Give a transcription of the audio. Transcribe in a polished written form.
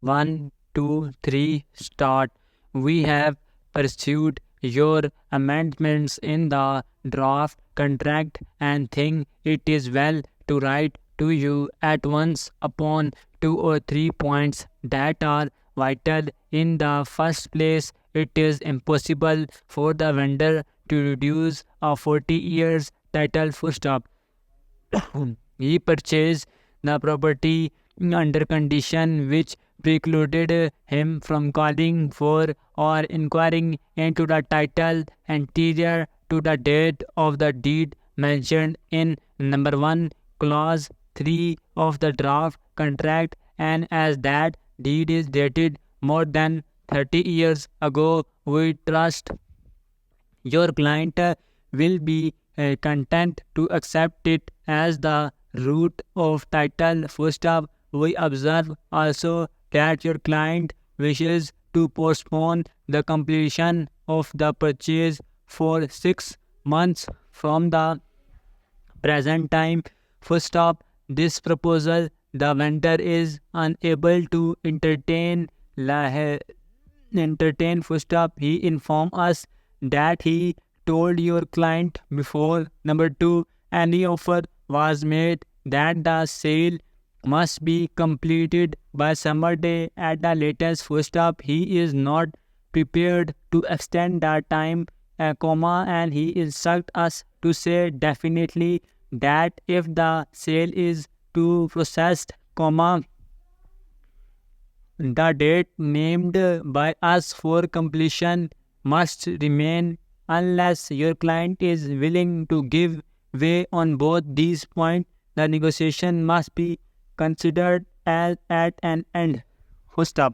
1, 2, 3, start. We have pursued your amendments in the draft contract and think it is well to write to you at once upon 2 or 3 points that are vital. In the first place, it is impossible for the vendor to reduce a 40 years title full stop. He purchased the property under condition which precluded him from calling for or inquiring into the title anterior to the date of the deed mentioned in number 1 clause 3 of the draft contract, and as that deed is dated more than 30 years ago, we trust your client will be content to accept it as the root of title. First up, we observe also that your client wishes to postpone the completion of the purchase for 6 months from the present time. First stop, this proposal the vendor is unable to entertain. First stop, he inform us that he told your client before. Number 2, any offer was made that the sale must be completed by summer day at the latest. First stop, he is not prepared to extend that time, and he instruct us to say definitely that if the sale is to processed, the date named by us for completion must remain unless your client is willing to give way on both these points. The negotiation must be considered as at an end. Full stop.